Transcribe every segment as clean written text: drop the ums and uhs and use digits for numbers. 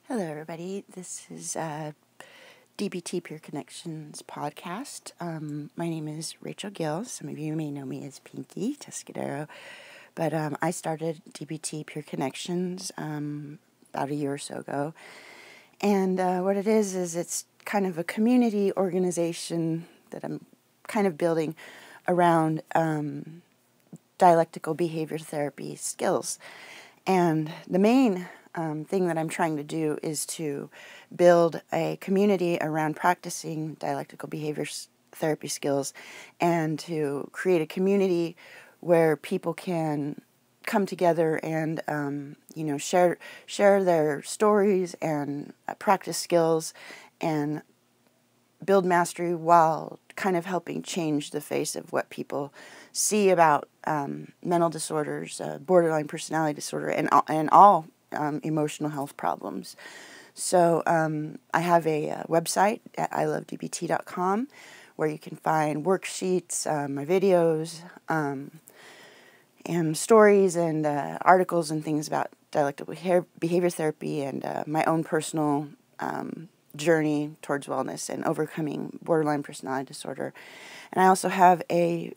Hello, everybody. This is DBT Peer Connections podcast. My name is Rachel Gill. Some of you may know me as Pinky Tuscadero, but I started DBT Peer Connections about a year or so ago. And what it is it's kind of a community organization that I'm kind of building around dialectical behavior therapy skills. And the main thing that I'm trying to do is to build a community around practicing dialectical behavior therapy skills and to create a community where people can come together and share their stories and practice skills and build mastery while kind of helping change the face of what people see about mental disorders, borderline personality disorder, and all emotional health problems. So I have a website at ilovedbt.com where you can find worksheets, my videos, and stories and articles and things about dialectical behavior therapy and my own personal journey towards wellness and overcoming borderline personality disorder. And I also have a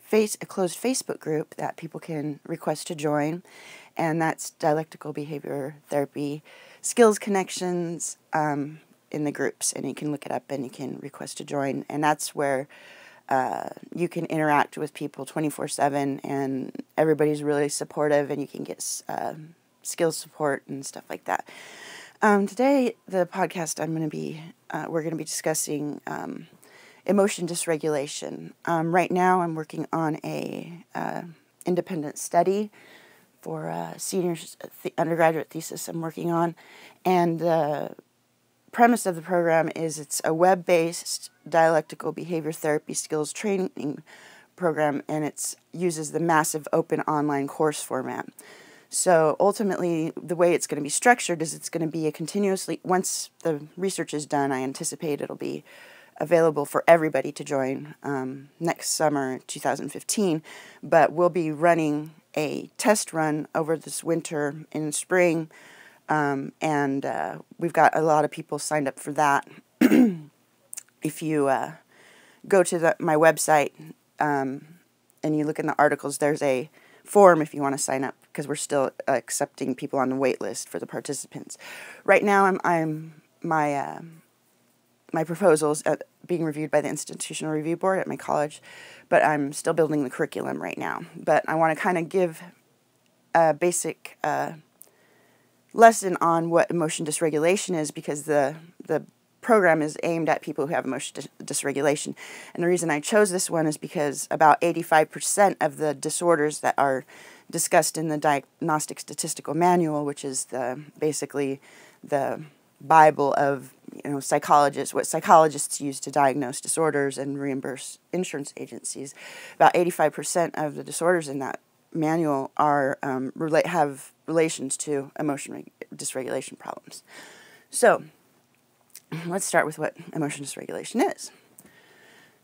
closed Facebook group that people can request to join, and that's Dialectical Behavior Therapy Skills Connections in the groups, and you can look it up and you can request to join, and that's where you can interact with people 24/7, and everybody's really supportive, and you can get skills support and stuff like that. Today, the podcast we're going to be discussing emotion dysregulation. Right now, I'm working on a independent study for a senior undergraduate thesis I'm working on, and the premise of the program is it's a web-based dialectical behavior therapy skills training program, and it uses the massive open online course format. So ultimately, the way it's going to be structured is it's going to be once the research is done, I anticipate it'll be available for everybody to join next summer, 2015, but we'll be running a test run over this winter and spring, and we've got a lot of people signed up for that. If you go to my website and you look in the articles, there's a form if you want to sign up, because we're still accepting people on the wait list for the participants. Right now, my proposals being reviewed by the Institutional Review Board at my college, but I'm still building the curriculum right now. But I want to kind of give a basic lesson on what emotion dysregulation is, because the program is aimed at people who have emotion dysregulation. And the reason I chose this one is because about 85% of the disorders that are discussed in the Diagnostic Statistical Manual, which is basically the Bible of what psychologists use to diagnose disorders and reimburse insurance agencies, about 85% of the disorders in that manual have relations to emotion dysregulation problems. So let's start with what emotion dysregulation is.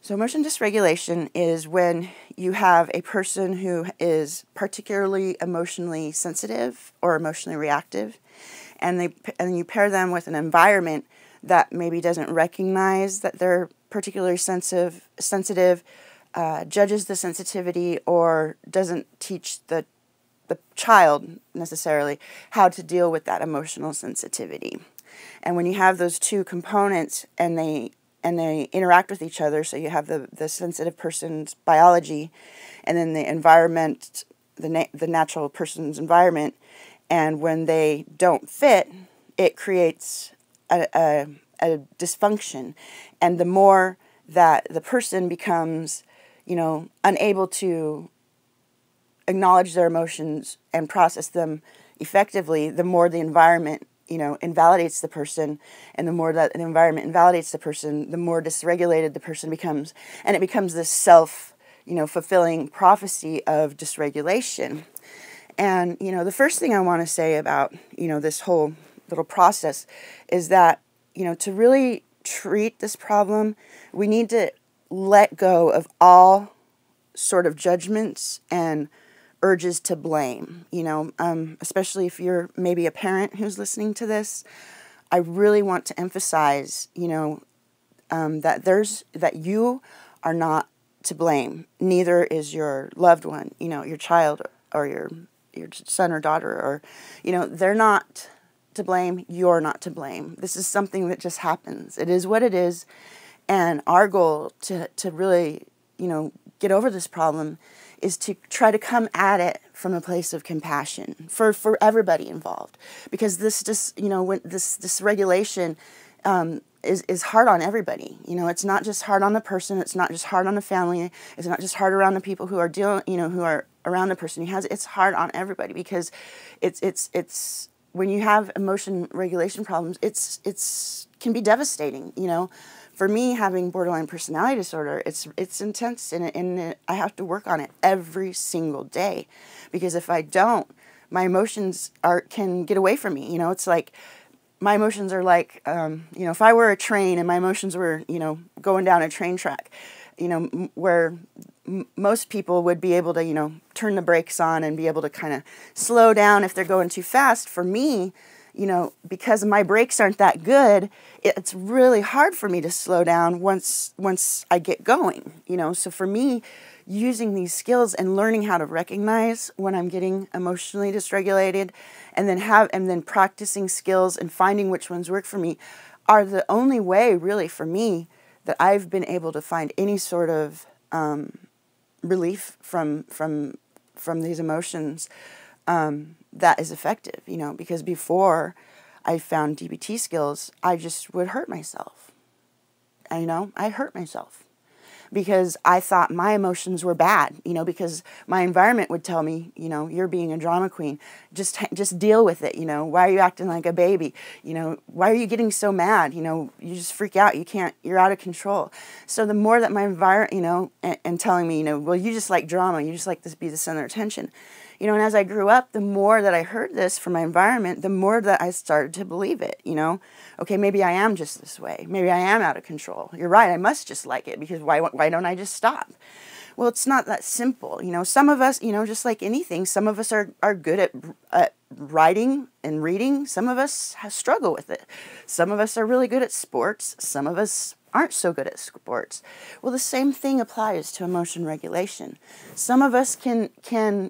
So emotion dysregulation is when you have a person who is particularly emotionally sensitive or emotionally reactive, and you pair them with an environment that maybe doesn't recognize that they're particularly sensitive, judges the sensitivity, or doesn't teach the child necessarily how to deal with that emotional sensitivity. And when you have those two components and they interact with each other, so you have the sensitive person's biology and then the environment, the natural person's environment, and when they don't fit, it creates a dysfunction. And the more that the person becomes, unable to acknowledge their emotions and process them effectively, the more the environment invalidates the person, and the more that the environment invalidates the person, the more dysregulated the person becomes, and it becomes this fulfilling prophecy of dysregulation. And, the first thing I want to say about, this whole little process is that, to really treat this problem, we need to let go of all sort of judgments and urges to blame, especially if you're maybe a parent who's listening to this. I really want to emphasize, you know, that you are not to blame. Neither is your loved one, you know, your child or your son or daughter, or, you know, they're not to blame. You're not to blame. This is something that just happens. It is what it is. And our goal to really, you know, get over this problem is to try to come at it from a place of compassion for everybody involved, because this just, you know, when this regulation is hard on everybody. You know, it's not just hard on the person. It's not just hard on the family. It's not just hard around the people who are dealing, you know, who are around the person who has it. It's hard on everybody, because it's when you have emotion regulation problems, it's can be devastating. You know, for me, having borderline personality disorder, it's intense, and I have to work on it every single day, because if I don't, my emotions can get away from me. You know, it's like, my emotions are like, you know, if I were a train and my emotions were, you know, going down a train track, you know, where most people would be able to, you know, turn the brakes on and be able to kind of slow down if they're going too fast. For me, you know, because my brakes aren't that good, it's really hard for me to slow down once I get going, you know. So for me, using these skills and learning how to recognize when I'm getting emotionally dysregulated, and then practicing skills and finding which ones work for me, are the only way really for me that I've been able to find any sort of relief from these emotions that is effective, you know, because before I found DBT skills, I just would hurt myself. You know, I hurt myself because I thought my emotions were bad, you know, because my environment would tell me, you know, you're being a drama queen. Just deal with it, you know. Why are you acting like a baby? You know, why are you getting so mad? You know, you just freak out. You're out of control. So the more that my environment, you know, and telling me, you know, well, you just like drama. You just like to be the center of attention. You know, and as I grew up, the more that I heard this from my environment, the more that I started to believe it, you know. Okay, maybe I am just this way. Maybe I am out of control. You're right, I must just like it, because why don't I just stop? Well, it's not that simple. You know, some of us, you know, just like anything, some of us are good at writing and reading. Some of us struggle with it. Some of us are really good at sports. Some of us aren't so good at sports. Well, the same thing applies to emotion regulation. Some of us can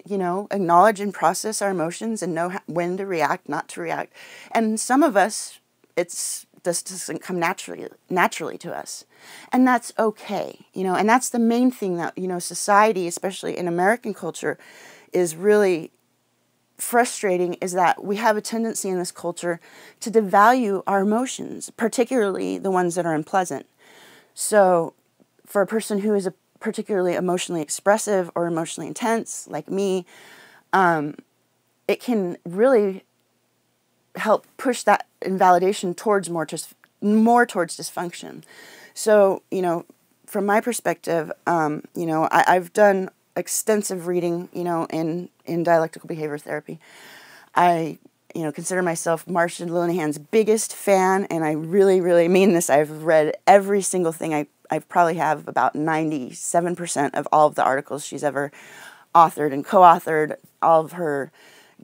you know, acknowledge and process our emotions and know when to react, not to react. And some of us, this doesn't come naturally to us. And that's okay, you know, and that's the main thing that, you know, society, especially in American culture, is really frustrating, is that we have a tendency in this culture to devalue our emotions, particularly the ones that are unpleasant. So for a person who is particularly emotionally expressive or emotionally intense, like me, it can really help push that invalidation towards more towards dysfunction. So, you know, from my perspective, you know, I've done extensive reading, you know, in dialectical behavior therapy. I, you know, consider myself Marsha Linehan's biggest fan, and I really, really mean this. I've read every single thing. I probably have about 97% of all of the articles she's ever authored and co-authored. All of her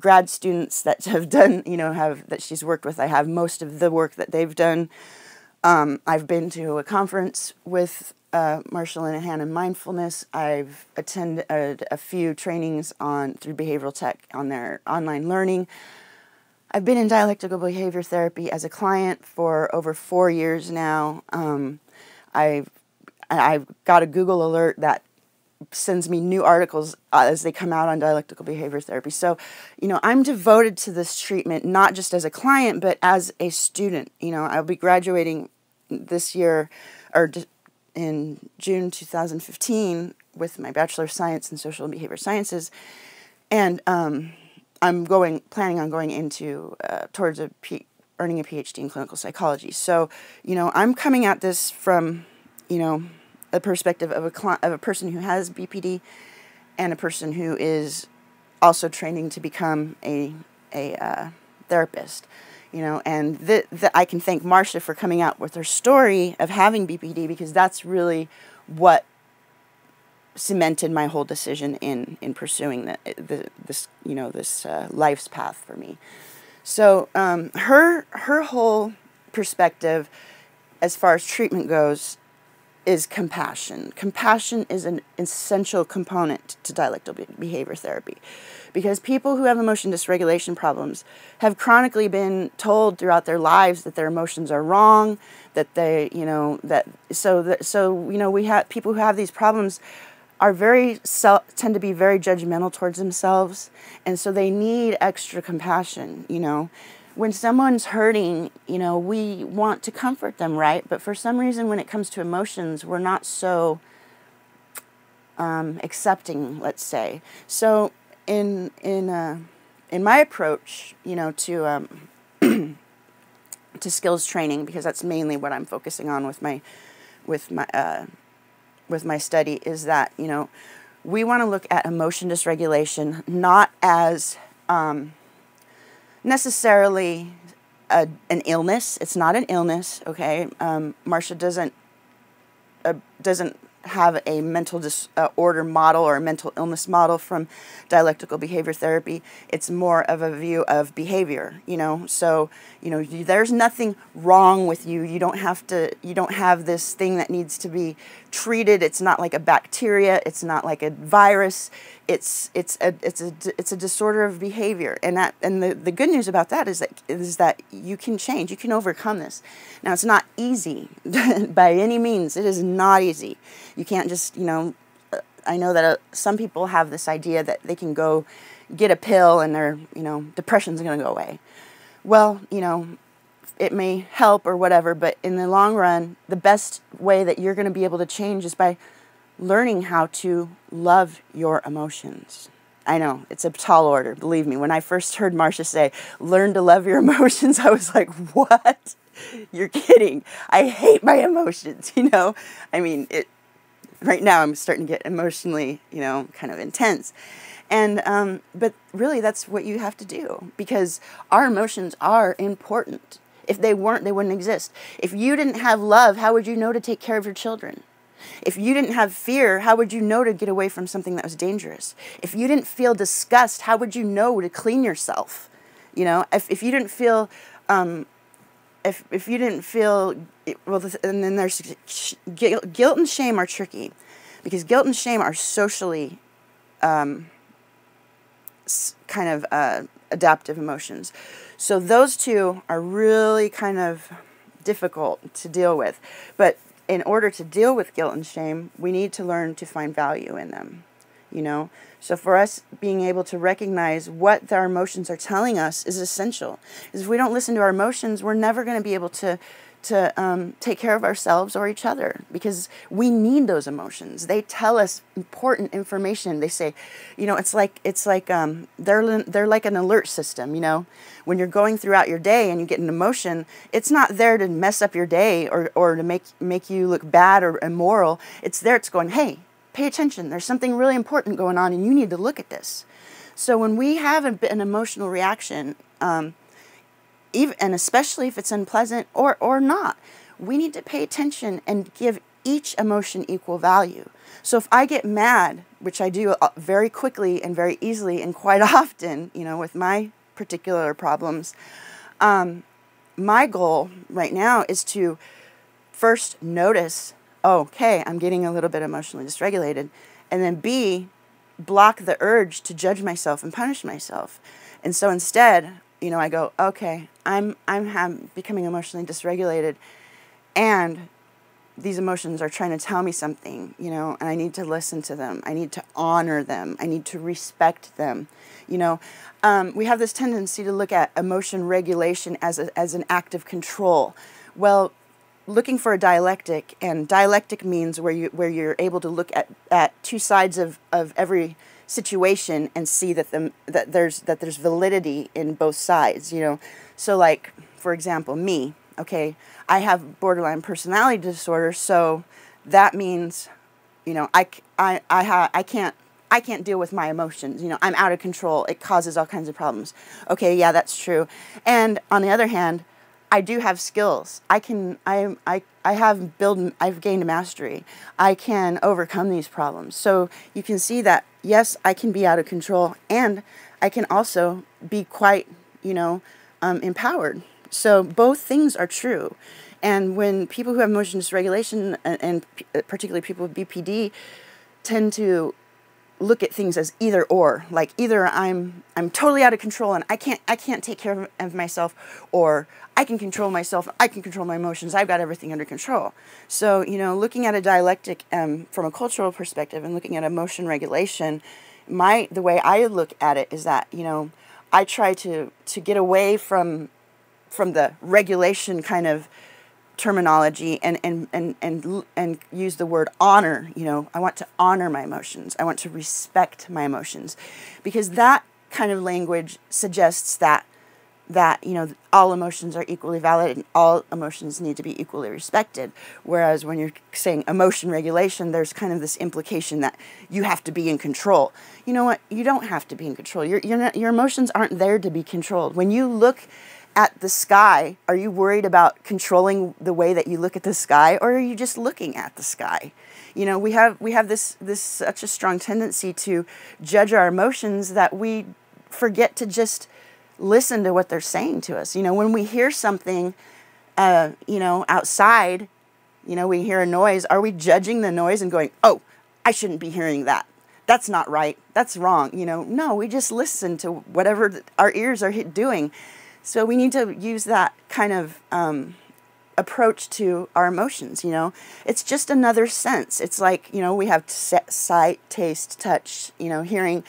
grad students that have done, you know, that she's worked with, I have most of the work that they've done. I've been to a conference with Marsha Linehan in mindfulness. I've attended a few trainings through behavioral tech on their online learning. I've been in dialectical behavior therapy as a client for over 4 years now. I've got a Google alert that sends me new articles as they come out on dialectical behavior therapy. So, you know, I'm devoted to this treatment, not just as a client, but as a student. You know, I'll be graduating this year, or in June 2015, with my Bachelor of Science in Social and Behavior Sciences, and I'm planning on going into towards earning a PhD in clinical psychology. So, you know, I'm coming at this from, you know, a perspective of a person who has BPD, and a person who is also training to become a therapist. You know, and I can thank Marsha for coming out with her story of having BPD, because that's really what cemented my whole decision in pursuing this you know, this life's path for me. So her whole perspective, as far as treatment goes, is compassion. Compassion is an essential component to dialectical behavior therapy, because people who have emotion dysregulation problems have chronically been told throughout their lives that their emotions are wrong, that they, we have people who have these problems are tend to be very judgmental towards themselves, and so they need extra compassion, When someone's hurting, we want to comfort them, right? But for some reason, when it comes to emotions, we're not so accepting, let's say. So in my approach, to to skills training, because that's mainly what I'm focusing on with my study, is that we want to look at emotion dysregulation not as necessarily an illness. It's not an illness, okay? Marcia doesn't have a mental disorder model or a mental illness model from dialectical behavior therapy. It's more of a view of behavior, So, there's nothing wrong with you. You don't have this thing that needs to be treated. It's not like a bacteria. It's not like a virus. It's a disorder of behavior, and the good news about that is that you can change. You can overcome this. Now, it's not easy by any means. It is not easy. You can't just I know that some people have this idea that they can go get a pill and their depression's going to go away. Well, it may help or whatever, but in the long run, the best way that you're going to be able to change is by learning how to love your emotions. I know, it's a tall order, believe me. When I first heard Marcia say, learn to love your emotions, I was like, what? You're kidding. I hate my emotions, I mean, right now I'm starting to get emotionally, kind of intense. And, but really that's what you have to do, because our emotions are important. If they weren't, they wouldn't exist. If you didn't have love, how would you know to take care of your children? If you didn't have fear, how would you know to get away from something that was dangerous? If you didn't feel disgust, how would you know to clean yourself? If you didn't feel, if you didn't feel, well, and then there's guilt and shame are tricky, because guilt and shame are socially kind of adaptive emotions. So those two are really kind of difficult to deal with. But in order to deal with guilt and shame, we need to learn to find value in them, So for us, being able to recognize what our emotions are telling us is essential. Because if we don't listen to our emotions, we're never going to be able to take care of ourselves or each other, because we need those emotions. They tell us important information. They say, it's like they're like an alert system. When you're going throughout your day and you get an emotion, it's not there to mess up your day or to make you look bad or immoral. It's there. It's going, hey, pay attention. There's something really important going on, and you need to look at this. So when we have an emotional reaction, even, and especially if it's unpleasant or not, we need to pay attention and give each emotion equal value. So if I get mad, which I do very quickly and very easily and quite often, with my particular problems, my goal right now is to first notice, okay, I'm getting a little bit emotionally dysregulated, and then B, block the urge to judge myself and punish myself. And so instead, I go, okay, I'm becoming emotionally dysregulated, and these emotions are trying to tell me something, and I need to listen to them. I need to honor them. I need to respect them. We have this tendency to look at emotion regulation as an act of control. Well, looking for a dialectic, and dialectic means where you're able to look at two sides of every situation and see that there's validity in both sides. So like, for example, me. Okay, I have borderline personality disorder, so that means, I can't deal with my emotions. I'm out of control. It causes all kinds of problems. Okay, yeah, that's true. And on the other hand, I do have skills. I've gained mastery. I can overcome these problems. So you can see that, yes, I can be out of control, and I can also be quite, empowered. So both things are true. And when people who have emotion dysregulation, and particularly people with BPD, tend to look at things as either or, like either I'm totally out of control and I can't take care of myself, or I can control myself, I can control my emotions, I've got everything under control. So, looking at a dialectic from a cultural perspective and looking at emotion regulation, the way I look at it is that, I try to get away from the regulation kind of terminology and use the word honor. I want to honor my emotions. I want to respect my emotions, because that kind of language suggests that all emotions are equally valid and all emotions need to be equally respected. Whereas when you're saying emotion regulation, there's kind of this implication that you have to be in control. You know what? You don't have to be in control. Your emotions aren't there to be controlled. When you look at the sky, are you worried about controlling the way that you look at the sky, or are you just looking at the sky? We have this such a strong tendency to judge our emotions that we forget to just listen to what they're saying to us. When we hear something, outside, we hear a noise, are we judging the noise and going, oh, I shouldn't be hearing that. That's not right. That's wrong. No, we just listen to whatever our ears are doing. So we need to use that kind of approach to our emotions. It's just another sense. It's like, we have sight, taste, touch, hearing.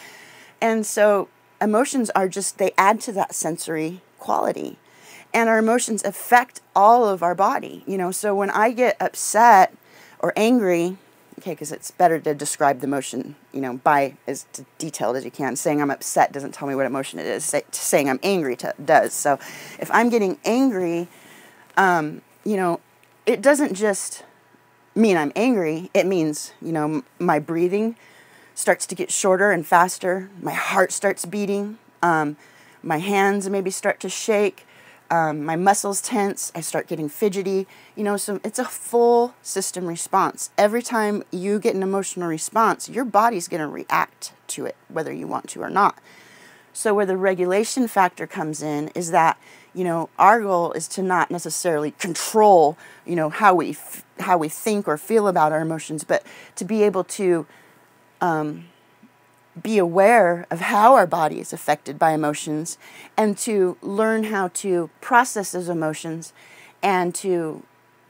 And so emotions are they add to that sensory quality. And our emotions affect all of our body. So when I get upset or angry, okay, because it's better to describe the emotion, by as detailed as you can. Saying I'm upset doesn't tell me what emotion it is. Saying I'm angry does. So if I'm getting angry, it doesn't just mean I'm angry. It means, my breathing starts to get shorter and faster. My heart starts beating. My hands maybe start to shake. My muscles tense. I start getting fidgety. So it's a full system response. Every time you get an emotional response, your body's going to react to it, whether you want to or not. So where the regulation factor comes in is that, our goal is to not necessarily control, how we think or feel about our emotions, but to be able to be aware of how our body is affected by emotions, and to learn how to process those emotions, and to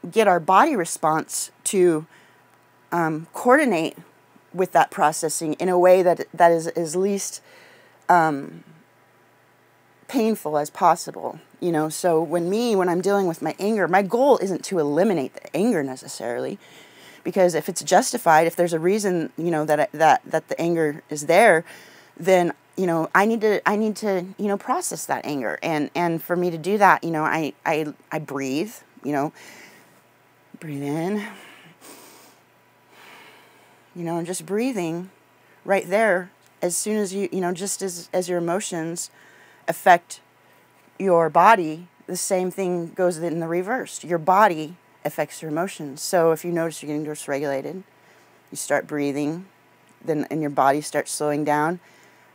get our body response to coordinate with that processing in a way that is least painful as possible. So when I'm dealing with my anger, my goal isn't to eliminate the anger necessarily. Because if it's justified, if there's a reason, that the anger is there, then, I need to, process that anger. And for me to do that, I breathe, breathe in, and just breathing right there, as soon as just as your emotions affect your body, the same thing goes in the reverse. Your body affects your emotions. So if you notice you're getting dysregulated, you start breathing, and your body starts slowing down,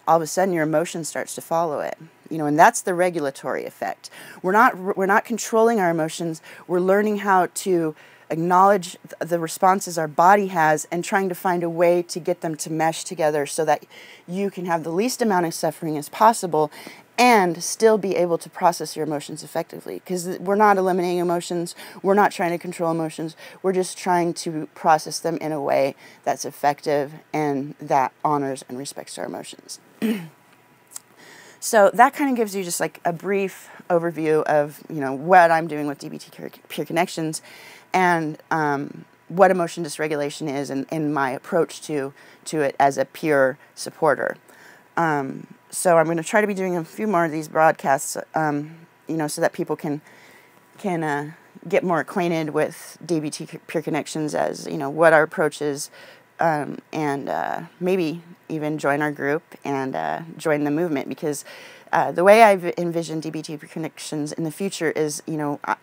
all of a sudden your emotion starts to follow it. And that's the regulatory effect. We're not controlling our emotions. We're learning how to acknowledge the responses our body has and trying to find a way to get them to mesh together so that you can have the least amount of suffering as possible and still be able to process your emotions effectively. Because we're not eliminating emotions. We're not trying to control emotions. We're just trying to process them in a way that's effective and that honors and respects our emotions. So that kind of gives you just like a brief overview of, what I'm doing with DBT Peer Connections and what emotion dysregulation is and my approach to it as a peer supporter. So I'm going to try to be doing a few more of these broadcasts, so that people can get more acquainted with DBT Peer Connections as, what our approach is, and maybe even join our group and join the movement, because the way I've envisioned DBT Peer Connections in the future is,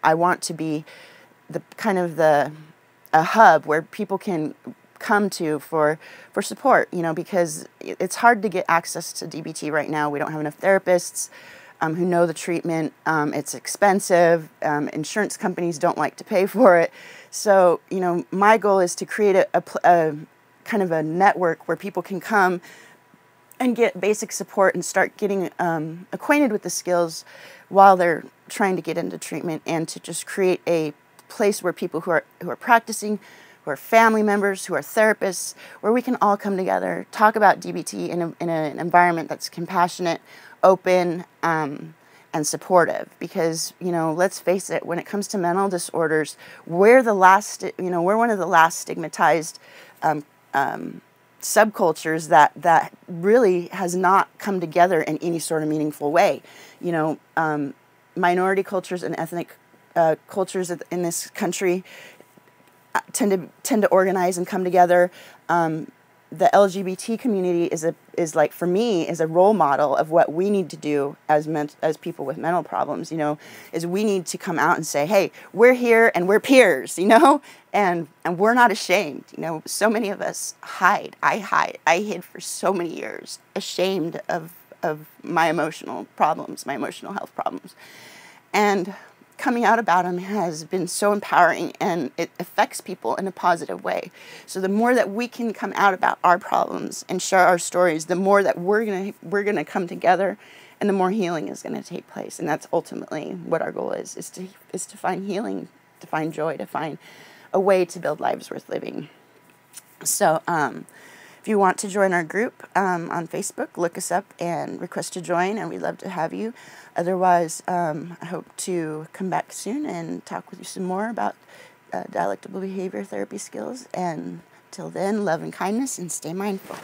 I want to be a hub where people can come to for support, because it's hard to get access to DBT right now. We don't have enough therapists. who know the treatment. It's expensive. Insurance companies don't like to pay for it. So, you know, my goal is to create a kind of a network where people can come and get basic support and start getting acquainted with the skills while they're trying to get into treatment, and to just create a place where people who are practicing, who are family members, who are therapists, where we can all come together, talk about DBT in an environment that's compassionate, open, and supportive. Because, you know, let's face it, when it comes to mental disorders, we're one of the last stigmatized subcultures that really has not come together in any sort of meaningful way. You know, minority cultures and ethnic cultures in this country tend to organize and come together. The LGBT community is like, for me, is a role model of what we need to do as people with mental problems. You know, is we need to come out and say, hey, we're here and we're peers. You know, and we're not ashamed. You know, so many of us hide. I hid for so many years, ashamed of my emotional problems, my emotional health problems, and coming out about them has been so empowering, and it affects people in a positive way. So the more that we can come out about our problems and share our stories, the more that we're gonna come together, and the more healing is gonna take place. And that's ultimately what our goal is to find healing, to find joy, to find a way to build lives worth living. So if you want to join our group on Facebook, look us up and request to join, and we'd love to have you. Otherwise, I hope to come back soon and talk with you some more about dialectical behavior therapy skills. And till then, love and kindness, and stay mindful.